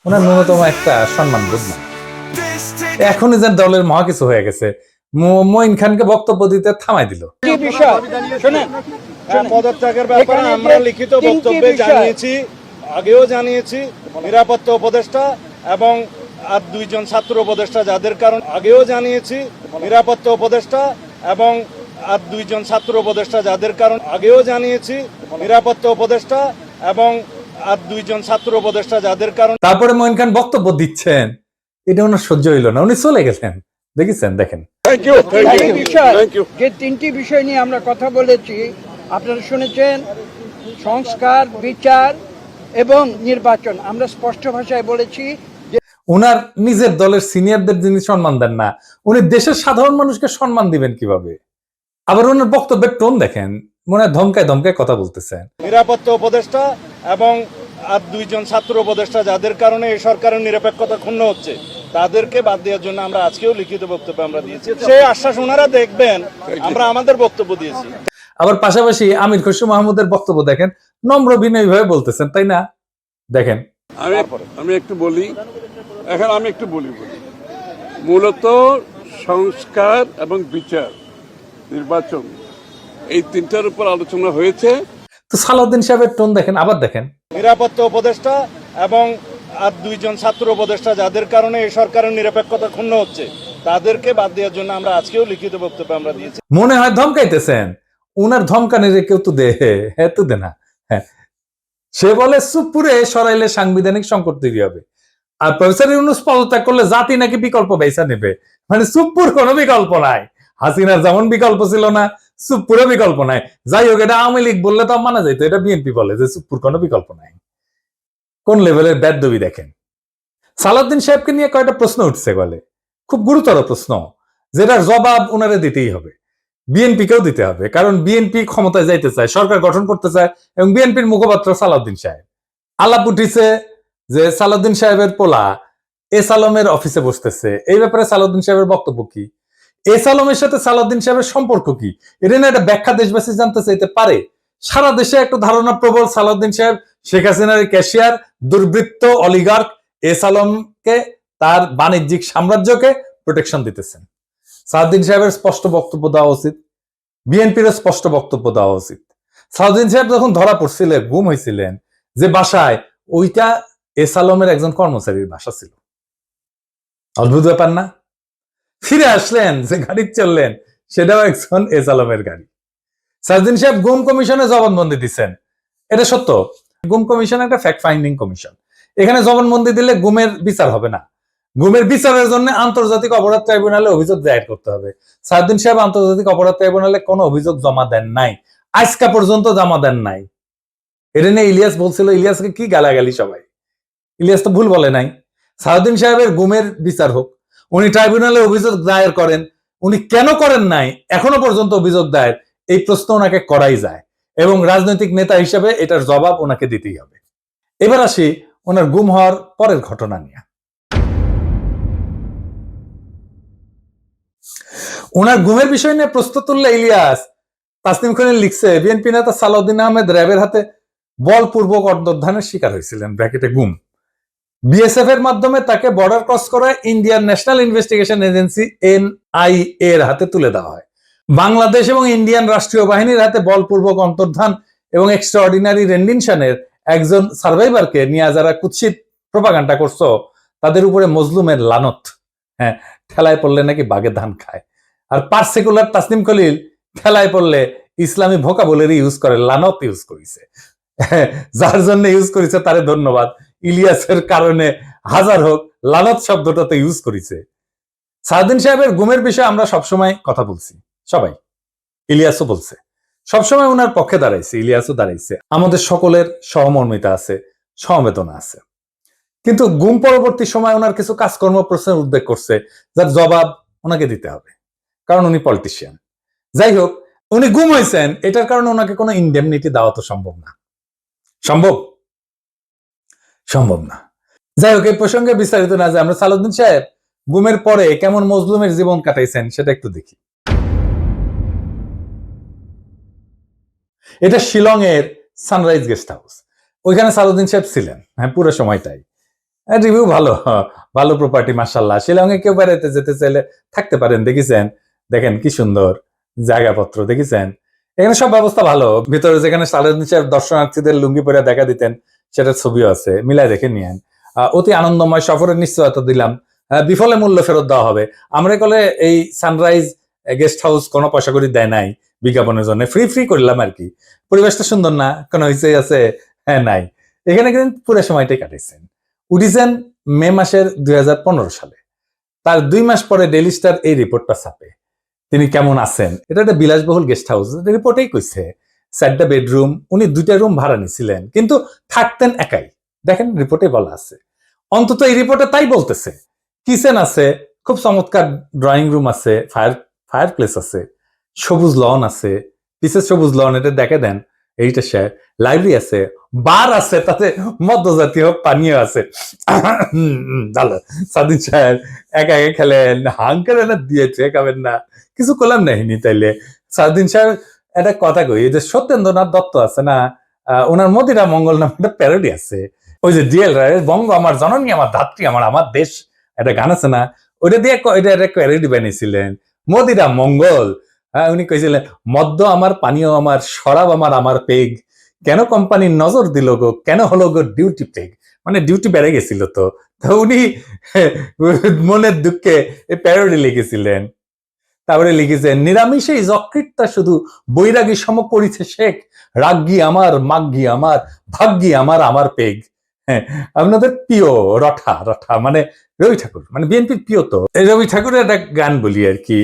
ওনার ন্যূনতম একটা সম্মান বোধ না। এখনই যে দলের মহা কিছু হয়ে গেছে, মঈন খানকে বক্তব্য দিতে থামাই দিল। কি বিষয় শুনেন, পদত্যাগের ব্যাপারে আমরা লিখিত বক্তব্যে জানিয়েছি, আগেও জানিয়েছি। নিরাপত্তা উপদেষ্টা এবং আর দুইজন ছাত্র উপদেষ্টা যাদের কারণ আগেও জানিয়েছি। নিরাপত্তা উপদেষ্টা এবং আর দুইজন ছাত্র উপদেষ্টা যাদের কারণ আগেও জানিয়েছি। নিরাপত্তা উপদেষ্টা এবং আর দুইজন ছাত্র উপদেষ্টা যাদের কারণ। তারপরে মঈন খান বক্তব্য দিচ্ছেন, এটা ওনার সহ্য হইল না, উনি চলে গেছেন। দেখেছেন, দেখেন। যে তিনটি বিষয় নিয়ে আমরা কথা বলেছি আপনারা শুনেছেন, সংস্কার, বিচার এবং নির্বাচন। আমরা স্পষ্ট ভাষায় বলেছি যে উনার নিজের দলের সিনিয়রদের যিনি সম্মান দেন না, উনি দেশের সাধারণ মানুষকে সম্মান দিবেন কিভাবে? আবার ওনার বক্তব্যের টোন দেখেন, মনে হয় ধমকায় ধমকায় কথা বলতেছেন। নিরাপত্তা উপদেষ্টা এবং আর দুইজন ছাত্র উপদেষ্টা যাদের কারণে এই সরকারের নিরপেক্ষতা ক্ষুণ্ণ হচ্ছে, তাদেরকে বাদ দেওয়ার জন্য আমরা আজকেও লিখিত বক্তব্য আমরা দিয়েছি। সেই আশ্বাস ওনারা দেখবেন, আমরা আমাদের বক্তব্য দিয়েছি। আবার পাশাপাশি আমির খসরু মাহমুদের বক্তব্য দেখেন, নম্র বিনয়ী ভাবে বলতেছেন, তাই না? দেখেন। আমি একটু বলি, এখন আমি একটু বলি মূলত সংস্কার এবং বিচার, নির্বাচন, এই তিনটার উপর আলোচনা হয়েছে। তো সালাউদ্দিন সাহেবের টোন দেখেন, আবার দেখেন। নিরাপত্তা উপদেষ্টা এবং আর দুইজন ছাত্র উপদেষ্টা যাদের কারণে এই সরকারের নিরপেক্ষতা ক্ষুণ্ণ হচ্ছে, তাদেরকে বাদ দেওয়ার জন্য আমরা আজকেও লিখিত বক্তব্য আমরা দিয়েছি। মনে হয় ধমকাইতেছেন। উনার ধমকানের কেউ তো দে, হ্যাঁ তো দে না। হ্যাঁ, সে বলে চুপপুরে সরাইলে সাংবিধানিক সংকট তৈরি হবে, আর প্রফেসর ইউনূস পদত্যাগ করলে জাতি নাকি বিকল্প বেছে নেবে। মানে চুপ্পুর কোনো বিকল্প নাই। হাসিনার যেমন বিকল্প ছিল না, চুপ্পুরও বিকল্প নাই। যাই হোক, এটা আওয়ামী লীগ বললে তো মানা যাইতো, এটা বিএনপি বলে যে চুপ্পুর কোনো বিকল্প নাই। কোন লেভেলের বেদবি দেখেন। সালাউদ্দিন সাহেবকে নিয়ে কয়েকটা প্রশ্ন উঠছে, বলে খুব গুরুতর প্রশ্ন, যেটার জবাব উনারে দিতেই হবে, বিএনপিকেও দিতে হবে। কারণ বিএনপি ক্ষমতায় যাইতে চায়, সরকার গঠন করতে চায়, এবং বিএনপির মুখপাত্র সালাউদ্দিন সাহেব। আলাপ উঠিছে যে সালাউদ্দিন সাহেবের পোলা এস আলমের অফিসে বসতেছে, এই ব্যাপারে সালাউদ্দিন সাহেবের বক্তব্য কি? এস আলমের সাথে সালাউদ্দিন সাহেবের সম্পর্ক কি? এটা না একটা ব্যাখ্যা দেশবাসী জানতে চাইতে পারে। সারা দেশে একটা ধারণা প্রবল, সালাউদ্দিন সাহেব শেখ হাসিনার ক্যাশিয়ার, দুর্বৃত্ত, অলিগার্ক এস আলমকে, তার বাণিজ্যিক সাম্রাজ্যকে প্রোটেকশন দিতেছেন। সালাউদ্দিন সাহেবের স্পষ্ট বক্তব্য দেওয়া উচিত, বিএনপির স্পষ্ট বক্তব্য দেওয়া উচিত। সালাউদ্দিন সাহেব যখন ধরা পড়ছিলেন, গুম হয়েছিলেন যে বাসায়, ওইটা এস আলমের একজন কর্মচারীর বাসা ছিল। অদ্ভুত ব্যাপার না? ফিরে আসলেন, যে গাড়ি চললেন সেটাও একজন এস আলমের গাড়ি। সালাউদ্দিন সাহেব গুম কমিশনে জবানবন্দি দিচ্ছেন, এটা সত্য। গুম কমিশন একটা ফ্যাক্ট ফাইন্ডিং কমিশন। এখানে জবানবন্দি দিলে গুমের বিচার হবে না, গুমের বিচারের জন্য আন্তর্জাতিক অপরাধ ট্রাইব্যুনালে অভিযোগ দায়ের করতে হবে। সালাউদ্দিন সাহেব আন্তর্জাতিক অপরাধ ট্রাইব্যুনালে কোনো অভিযোগ জমা দেন নাই, আজকা পর্যন্ত জমা দেন নাই। এটা নিয়ে ইলিয়াস বলছিল, ইলিয়াসকে কি গালাগালি সবাই। ইলিয়াস তো ভুল বলে নাই। সালাউদ্দিন সাহেবের গুমের বিচার হোক, উনি ট্রাইব্যুনালে অভিযোগ দায়ের করেন। উনি কেন করেন নাই এখনো পর্যন্ত অভিযোগ দায়ের, এই প্রশ্ন ওনাকে করাই যায়, এবং রাজনৈতিক নেতা হিসেবে এটার জবাব ওনাকে দিতেই হবে। এবার আসি ওনার গুম হওয়ার পরের ঘটনা নিয়ে। ওনার গুমের বিষয় নিয়ে প্রশ্ন তুললে ইলিয়াস, তাসনিম খলিল লিখছে, বিএনপি নেতা সালাউদ্দিন আহমেদ র‍্যাবের হাতে বলপূর্বক অন্তর্ধানের শিকার হয়েছিলেন, ব্র্যাকেটে গুম। বিএসএফ এর মাধ্যমে তাকে বর্ডার ক্রস করায় Indian national investigation agency NIA এর হাতে তুলে দেওয়া হয়। বাংলাদেশ এবং ইন্ডিয়ান রাষ্ট্রীয় বাহিনীর হাতে বলপূর্বক অন্তর্ধান এবং এক্সট্রাঅর্ডিনারি রেন্ডিশনের একজন সার্ভাইভারকে নিয়ে যারা কুৎসিত প্রপাগান্ডা করছো, তাদের উপরে মজলুমের লানত। হ্যাঁ, ঠেলায় পড়লে নাকি বাঘে ধান খায়। আর পার্সিকুলার তাসনিম খলিল ঠেলায় পড়লে ইসলামী ভোকাবুলারি ইউজ করে, লানত ইউজ করেছে। যার জন্য ইউজ করেছে তারে ধন্যবাদ। ইলিয়াসের কারণে হাজার হোক, লানত শব্দটাতে ইউজ করেছে। সালাউদ্দিন সাহেবের গুমের বিষয়ে আমরা সবসময় কথা বলছি, সবাই, ইলিয়াসও বলছে, সবসময় ওনার পক্ষে দাঁড়াইছে, ইলিয়াসও দাঁড়াইছে। আমাদের সকলের সহমর্মিতা আছে, সমবেদনা আছে। কিন্তু গুম পরবর্তী সময় ওনার কিছু কাজকর্ম প্রশ্নের উদ্বেগ করছে, যার জবাব ওনাকে দিতে হবে, কারণ উনি পলিটিশিয়ান। যাই হোক, উনি গুম হয়েছেন, এটার কারণে ওনাকে কোনো ইনডেমনিটি দেওয়া তো সম্ভব না। সম্ভব সম্ভব না। যাই হোক, এই প্রসঙ্গে বিস্তারিত না যায়, আমরা সালাউদ্দিন সাহেব গুমের পরে কেমন মজলুমের জীবন কাটাইছেন সেটা একটু দেখি। এটা শিলং এর সানরাইজ গেস্ট হাউস, ওইখানে সালাউদ্দিন সাহেব ছিলেন, হ্যাঁ, পুরো সময়টাই। রিভিউ ভালো, ভালো প্রপার্টি মাশাআল্লাহ। শিলংয়ে কেউ বেড়াইতে যেতে চাইলে থাকতে পারেন, দেখেছেন, দেখেন কি সুন্দর জায়গাপত্র, দেখেছেন, এখানে সব ব্যবস্থা ভালো। ভিতরে যেখানে সালাউদ্দিন সাহেব দর্শনার্থীদের লুঙ্গি পরে দেখা দিতেন সেটার ছবিও আছে, মিলাই দেখে নিয়েন। অতি আনন্দময় সফরের নিশ্চয়তা দিলাম, বিফলে মূল্য ফেরত দেওয়া হবে। আমরা কলে এই সানরাইজ গেস্ট হাউস কোনো পয়সা করে দেয় নাই বিজ্ঞাপনের জন্য, ফ্রি ফ্রি করলাম আর কি। পরিবেশটা সুন্দর না, কোনো হইচে আছে? হ্যাঁ, নাই। এখানে কিন্তু পুরো সময়টাই কাটিয়েছেন। উঠিছেন মে মাসের 2015 সালে। তার 2 মাস পরে ডেইলি স্টার এই রিপোর্টটা ছাপে, তিনি কেমন আছেন। এটা একটা বিলাসবহুল গেস্ট হাউস, রিপোর্টেই কইছে 4টা বেডরুম, উনি 2টা রুম ভাড়া নিছিলেন, কিন্তু থাকতেন একাই। দেখেন রিপোর্টে বলা আছে, অন্তত এই রিপোর্টে তাই বলতেছে। কিচেন আছে, খুব চমৎকার ড্রয়িং রুম আছে, ফায়ার প্লেস আছে, সবুজ লন আছে, পিসের সবুজ লন, এটা দেখে দেন। এইটা সে লাইব্রেরি আছে, বার আছে, তাতে মদ্যজাতীয় পানীয় আছে। ভালো। সাদিন সাহেব একা একা খেলেন, হাঙ্কার না দিয়েছে, খাবেন না, কিছু করলাম নাহিনি। তাইলে সাদিন সাহেব একটা কথা কই, এই যে সত্যেন্দ্রনাথ দত্ত আছে না, ওনার মদিরা মঙ্গল নামে একটা প্যারোডি আছে। ওই যে ডিএল রায়ের বঙ্গ আমার জননী আমার ধাত্রী আমার দেশ, একটা গান আছে না, ওইটা দিয়ে এটা একটা প্যারোডি বানিয়েছিলেন, মদিরা মঙ্গল। উনি কইছিলেন, মদ্য আমার, পানীয় আমার, শরাব আমার, আমার পেগ, কেন কোম্পানির নজর দিল গো, কেন হলো গো ডিউটি পেগ, মানে ডিউটি বেড়ে গেছিল। তো উনি মনের দুঃখে এই প্যারোডি লিখেছিলেন। তারপরে লিখেছেন, নিরামিষেই যকৃতটা শুধু বৈরাগী সম করিছে শেখ, রাগ্গি আমার, মাগ্গি আমার, ভাগ্যি আমার, আমার পেগ। হ্যাঁ, আপনাদের প্রিয় রঠা, রঠা মানে রবি ঠাকুর, মানে বিএনপির প্রিয়। তো রবি ঠাকুরের একটা গান বলি আর কি,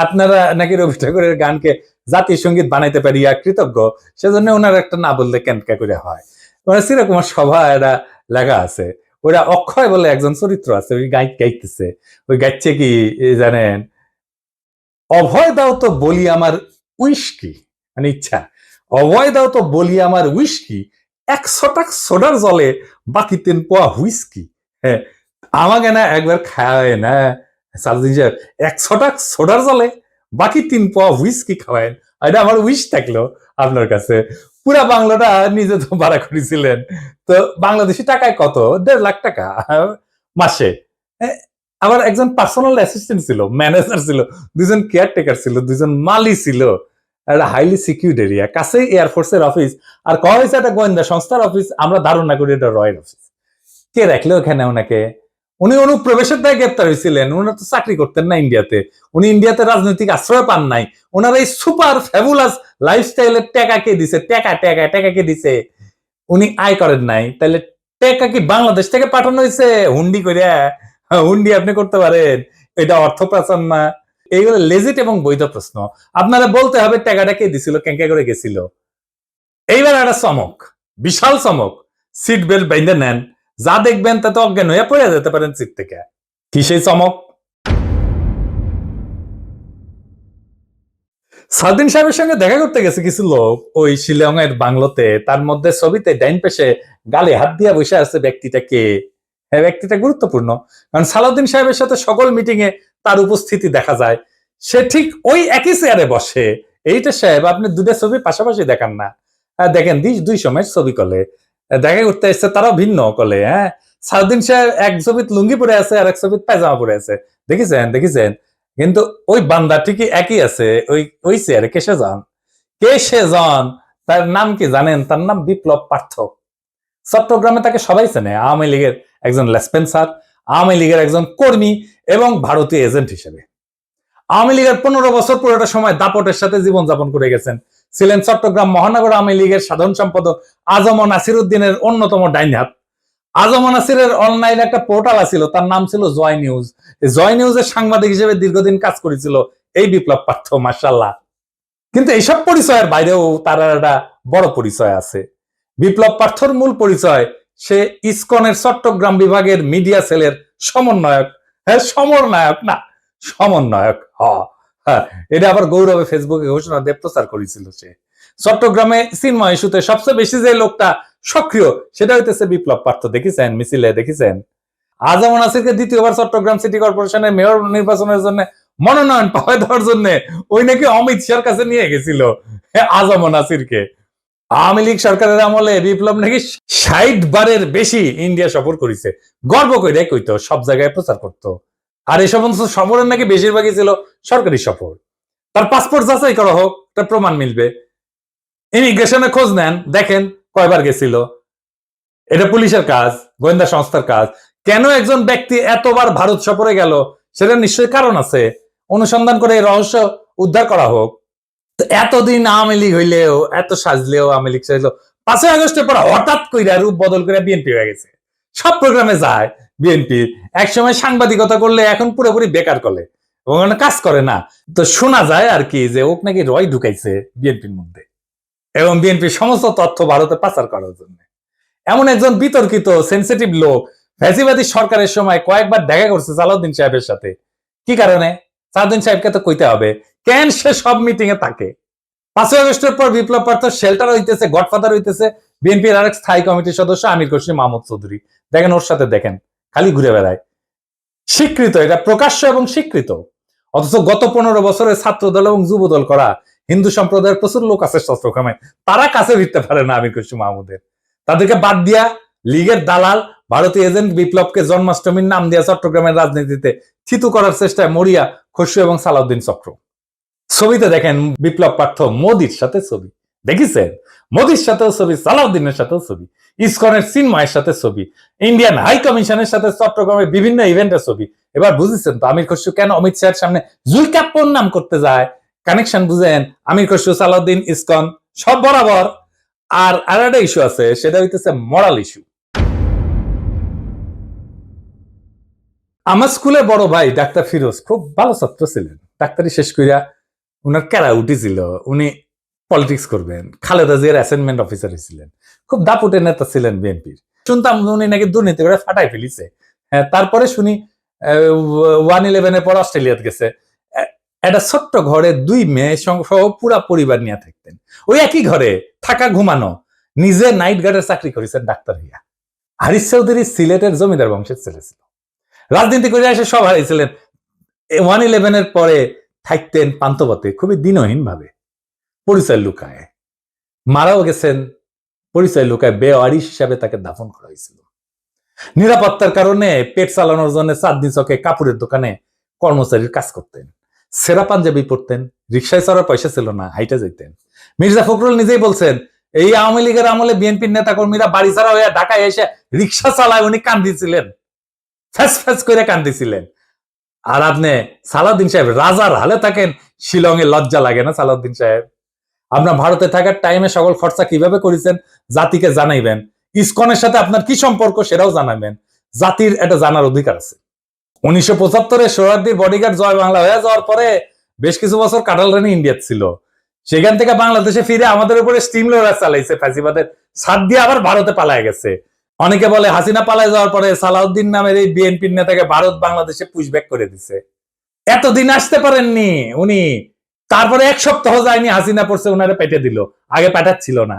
আপনারা নাকি রবি ঠাকুরের গানকে জাতীয় সঙ্গীত বানাইতে পারিয়া কৃতজ্ঞ, সেজন্য ওনার একটা না বললে কেনকা করে হয়। মানে চিরকুমার সভা এটা লেখা আছে, ওরা অক্ষয় বলে একজন চরিত্র আছে, ওই গাইতেছে, ওই গাইছে কি জানেন, অভয় দাও তো বলি আমার উইস্কি, মানে ইচ্ছা, অভয় দাও তো বলি আমার উইস্কি, 100 টাকা সোডার জলে বাকি 3 পোয়া হুইস্কি। হ্যাঁ, আমাকে না একবার খাওয়ায় না সালদিন সাহেব, 100 টাকা সোডার জলে বাকি 3 পোয়া হুইস্কি খাওয়ায়। এটা আমার উইশ থাকলো আপনার কাছে। পুরা বাংলাটা নিজে তো ভাড়া করেছিলেন, তো বাংলাদেশি টাকায় কত, 1.5 লাখ টাকা মাসে। আবার একজন পার্সোনাল অ্যাসিস্ট্যান্ট ছিল, ম্যানেজার ছিল, 2জন কেয়ারটেকার ছিল, 2জন মালি ছিল। একটা হাইলি সিকিউরিড এরিয়া, কাছেই এয়ারফোর্সের অফিস, আর কয়া হয়েছে একটা গোয়েন্দা সংস্থার অফিস। আমরা ধারণা করি এটা রয়ের অফিস। কে রাখলো ওখানে ওনাকে? উনি অনুপ্রবেশের দায়ে গ্রেপ্তার হয়েছিলেন। উনারা তো চাকরি করতেন না ইন্ডিয়াতে, উনি ইন্ডিয়াতে রাজনৈতিক আশ্রয় পান নাই। ওনারা এই সুপার ফ্যাবুলাস লাইফস্টাইলের টাকা কে দিছে? টাকা কে দিছে? উনি আয় করেন নাই, তাহলে টাকা কি বাংলাদেশ থেকে পাঠানো হয়েছে হুন্ডি করে? হুন্ডি আপনি করতে পারেন, এটা অর্থ পাচার না? এইগুলো লেজিট এবং বৈধ প্রশ্ন। আপনারা বলতে হবে টাকাটা কে দিছিল, কেঙ্কা করে গেছিল। এইবার একটা চমক, বিশাল চমক, সিট বেল্ট বাইন্ধে নেন, যা দেখবেন তাতে অজ্ঞান হয়ে পড়ে যেতে পারেন সিট থেকে। কি সেই চমক? সালদিন সাহেবের সঙ্গে দেখা করতে গেছে কিছু লোক ওই শিলং এর বাংলোতে। তার মধ্যে ছবিতে ডাইন পেশে গালে হাত দিয়া বসে আছে ব্যক্তিটা কে? হ্যাঁ, ব্যক্তিটা গুরুত্বপূর্ণ, কারণ সালাউদ্দিন সাহেবের সাথে সকল মিটিং এ তার উপস্থিতি দেখা যায়। সে ঠিক ওই একই চেয়ারে বসে। এইটা সাহেব, আপনি 2টা ছবি পাশাপাশি দেখান না। দেখেন 2 সময়ের ছবি কলে দেখা করতে এসছে, তারাও ভিন্ন কলে। হ্যাঁ, সালাউদ্দিন সাহেব এক ছবিত লুঙ্গি পরে আছে, আর এক ছবিত পায়জামা পরে আছে, দেখেছেন। কিন্তু ওই বান্দা ঠিকই একই আছে ওই চেয়ারে। কে সে জন? তার নাম কি জানেন? তার নাম বিপ্লব পার্থ। চট্টগ্রামে তাকে সবাই চেনে আওয়ামী লীগের একজন লেসপেন্সার, আওয়ামী লীগের একজন কর্মী এবং ভারতীয় এজেন্ট হিসেবে। আওয়ামী লীগের 15 বছর পুরোটা সময় দাপটের সাথে জীবনযাপন করে গেছেন। ছিলেন চট্টগ্রাম মহানগর আওয়ামী লীগের সাধারণ সম্পাদক আজম নাসির উদ্দিনের অন্যতম ডাইন হাত। আজম নাসিরের অনলাইন একটা পোর্টাল ছিল, তার নাম ছিল জয় নিউজ। জয় নিউজের সাংবাদিক হিসেবে দীর্ঘদিন কাজ করেছিল এই বিপ্লব পার্থ, মাশাআল্লাহ। কিন্তু এইসব পরিচয়ের বাইরেও তার একটা বড় পরিচয় আছে। বিপ্লব পার্থর মূল পরিচয়, সে ইসকনের চট্টগ্রাম বিভাগের মিডিয়া সেলের সমন্বয়ক। হ্যাঁ, সমন্বয়ক না, সমন্বয়ক। হ্যাঁ, এটা আবার গৌরবে ফেসবুকে ঘোষণা দিয়ে প্রচার করেছিল সে। চট্টগ্রামে চিন্ময় ইস্যুতে সবচেয়ে বেশি যে লোকটা সক্রিয়, সেটা হইতেছে বিপ্লব পার্থ। দেখেছেন মিছিলে, দেখেছেন। আজম নাসিরকে দ্বিতীয়বার চট্টগ্রাম সিটি কর্পোরেশনের মেয়র নির্বাচনের জন্য মনোনয়ন পাওয়া দেওয়ার জন্য ওই নাকি অমিত শাহর কাছে নিয়ে গেছিল আজম নাসিরকে। আওয়ামী লীগ সরকারের আমলে বিপ্লব নাকি 60 বারের বেশি ইন্ডিয়া সফর করেছে, গর্ব করে কইতো, সব জায়গায় প্রচার করতো। আর এই সমস্ত সফরের নাকি বেশিরভাগই ছিল সরকারি সফর। তার পাসপোর্ট যাচাই করা হোক, তার প্রমাণ মিলবে। ইমিগ্রেশনে খোঁজ নেন, দেখেন কয়বার গেছিল। এটা পুলিশের কাজ, গোয়েন্দা সংস্থার কাজ। কেন একজন ব্যক্তি এতবার ভারত সফরে গেল, সেটা নিশ্চয়ই কারণ আছে। অনুসন্ধান করে এই রহস্য উদ্ধার করা হোক। তো এতদিন আওয়ামী লীগ হইলেও, এত সাজলেও, আওয়ামী লীগ সাজলেও 5ই আগস্টের পর হঠাৎ কইরা রূপ বদল করে বিএনপি হয়ে গেছে। সব প্রোগ্রামে যায় বিএনপি। একসময় সাংবাদিকতা করলে, এখন পুরোপুরি বেকার করে এবং কাজ করে না। তো শোনা যায় আর কি যে ওক নাকি রয় ঢুকাইছে বিএনপির মধ্যে, এবং বিএনপির সমস্ত তথ্য ভারতে পাচার করার জন্য। এমন একজন বিতর্কিত সেন্সিটিভ লোক ফ্যাসিবাদী সরকারের সময় কয়েকবার দেখা করছে সালাউদ্দিন সাহেবের সাথে। কি কারণে? সালাউদ্দিন সাহেবকে তো কইতে হবে, কেন সে সব মিটিং এ থাকে। 5ই আগস্টের পর বিপ্লব পার্থ শেল্টার হইতেছে, গডফাদার হইতেছে বিএনপির আরেক স্থায়ী কমিটির সদস্য আমির খসরু মাহমুদ চৌধুরী। দেখেন ওর সাথে, দেখেন খালি ঘুরে বেড়ায়। স্বীকৃত, এটা প্রকাশ্য এবং স্বীকৃত। অথচ গত 15 বছরে ছাত্র দল এবং যুব দল করা হিন্দু সম্প্রদায়ের প্রচুর লোক আছে চট্টগ্রামে, তারা কাছে ভিড়তে পারে না আমির খসরু মাহমুদের। তাদেরকে বাদ দিয়া লীগের দালাল ভারতীয় এজেন্ট বিপ্লবকে জন্মাষ্টমীর নাম দিয়া চট্টগ্রামের রাজনীতিতে থিতু করার চেষ্টায় মরিয়া খসরু এবং সালাউদ্দিন চক্র। ছবিতে দেখেন বিপ্লব পার্থ মোদির সাথে ছবি, দেখিছেন? মোদির সাথেও ছবি, সালাউদ্দিনের সাথেও ছবি, ইসকনের চিন্ময়ের সাথে ছবি, ইন্ডিয়ান হাই কমিশনের সাথে চট্টগ্রামের বিভিন্ন ইভেন্টের ছবি। এবার বুঝেছেন তো আমির খসরু কেন অমিত শাহের সামনে জুলকাপ্পর নাম করতে যায়? কানেকশন বুঝেন? আমির খসরু, সালাউদ্দিন, ইসকন সব বরাবর। আর আরেকটা ইস্যু আছে, সেটা হইতেছে মরাল ইস্যু। আমার স্কুলে বড় ভাই ডাক্তার ফিরোজ খুব ভালো ছাত্র ছিলেন। ডাক্তারি শেষ কইরা উনার ক্যারা উঠেছিল, উনি পলিটিক্স করবেন। খালেদা জিয়ার অ্যাসাইনমেন্ট অফিসার হয়েছিলেন, খুব দাপুটে নেতা ছিলেন বিএনপির। শুনতাম উনি নাকি দুর্নীতি করে ফাটাই ফেলিছে। হ্যাঁ, তারপরে শুনি 1/11 পর অস্ট্রেলিয়াতে গেছে। একটা ছোট্ট ঘরে 2 মেয়ে সহ পুরা পরিবার নিয়ে থাকতেন। ওই একই ঘরে থাকা, ঘুমানো। নিজে নাইট গার্ডের চাকরি করেছেন ডাক্তার হইয়া। হারিস চৌধুরী সিলেটের জমিদার বংশের ছেলে ছিল, রাজনীতি করে এসে সব হারিয়েছিলেন। 1/11 পরে থাকতেন পান্তপথে, খুবই দিনহীন ভাবে, পরিচয় লুকায়। মারাও গেছেন পরিচয় লুকায়, বেওয়ারিশ হিসাবে তাকে দাফন করা হয়েছিল। নিরাপত্তার কারণে পেট চালানোর জন্য চাঁদনি চকে কাপড়ের দোকানে কর্মচারীর কাজ করতেন। সেরা পাঞ্জাবি পরতেন, রিক্সায় চড়ার পয়সা ছিল না, হাইটে যেতেন। মির্জা ফখরুল নিজেই বলছেন, এই আওয়ামী লীগের আমলে বিএনপির নেতা কর্মীরা বাড়ি ছাড়া হয়ে ঢাকায় এসে রিক্সা চালায়, উনি কান্দিছিলেন, ফ্যাস ফ্যাস করে কান্দিছিলেন। আর আপনি সালাউদ্দিন সাহেব রাজার হালে থাকেন, শিলংয়ে লজ্জা লাগে না সালাউদ্দিন সাহেব? আপনার ভারতে থাকার টাইমে সকল খরচা কিভাবে করেছেন জাতিকে জানাইবেন। ইসকনের সাথে আপনার কি সম্পর্ক সেটাও জানাবেন। জাতির এটা জানার অধিকার আছে। 1975-এ সোহরাওয়ার্দীর বডিগার্ড জয় বাংলা হয়ে যাওয়ার পরে বেশ কিছু বছর কাটাল রানী ইন্ডিয়াতে ছিল। সেখান থেকে বাংলাদেশে ফিরে আমাদের উপরে স্টিম লোডার চালাইছে, ফ্যাসিবাদের ছাদ দিয়ে আবার ভারতে পালায় গেছে। অনেকে বলে হাসিনা পালায় যাওয়ার পরে সালাউদ্দিন নামের এই বিএনপির নেতাকে ভারত বাংলাদেশে পুশব্যাক করে দিছে। এতদিন আসতে পারেননি উনি, তারপরে 1 সপ্তাহ যায়নি হাসিনা পড়ছে, উনারে পেটে দিল। আগে পাঠাচ্ছিল না।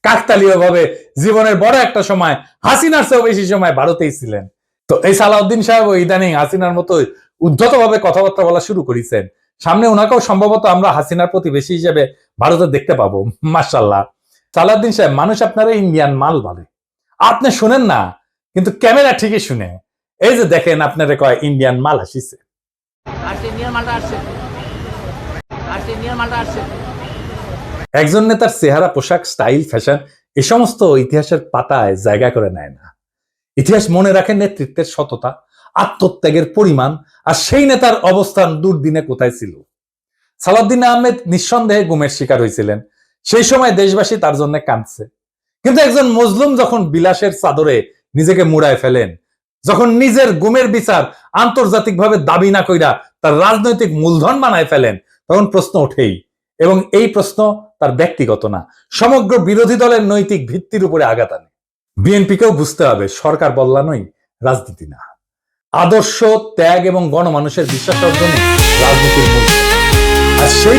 কাকতালীয় ভাবে জীবনের বড় একটা সময়, হাসিনার চেয়েও বেশি সময় ভারতেই ছিলেন। তো এই সালাউদ্দিন সাহেব ইদানিং হাসিনার মতো উদ্ধত ভাবে কথাবার্তা বলা শুরু করেছেন। সামনে ওনাকেও সম্ভবত আমরা হাসিনার প্রতিবেশী হিসেবে ভারতে দেখতে পাবো, মাশাআল্লাহ। সালাউদ্দিন সাহেব, মানুষ আপনারা ইন্ডিয়ান মাল বলে, আপনি শুনেন না, কিন্তু ক্যামেরা ঠিকই শুনে। এই যে দেখেন, আপনারা কয় ইন্ডিয়ান মাল আসিছে। একজন নেতার চেহারা, পোশাক, স্টাইল, ফ্যাশন এ সমস্ত ইতিহাসের পাতায় জায়গা করে নেয় না। ইতিহাস মনে রাখে নেতৃত্বের সততা, আত্মত্যাগের পরিমাণ, আর সেই নেতার অবস্থান দুর্দিনে কোথায় ছিল। সালাউদ্দিন আহমেদ নিঃসন্দেহে গুমের শিকার হয়েছিলেন। সেই সময় দেশবাসী তার জন্য কাঁদছে। কিন্তু একজন মজলুম যখন বিলাসের চাদরে নিজেকে মুড়ায় ফেলেন, যখন নিজের গুমের বিচার আন্তর্জাতিকভাবে দাবি না কইরা তার রাজনৈতিক মূলধন বানায় ফেলেন, তখন প্রশ্ন ওঠেই। এবং এই প্রশ্ন তার ব্যক্তিগত না, সমগ্র বিরোধী দলের নৈতিক ভিত্তির উপরে আঘাত আনে। বিএনপিকেও বুঝতে হবে, সরকার বদলানোই রাজনীতি না, আদর্শ, ত্যাগ এবং গণমানুষের বিশ্বাস অর্জনে রাজনীতির মূল। আর সেই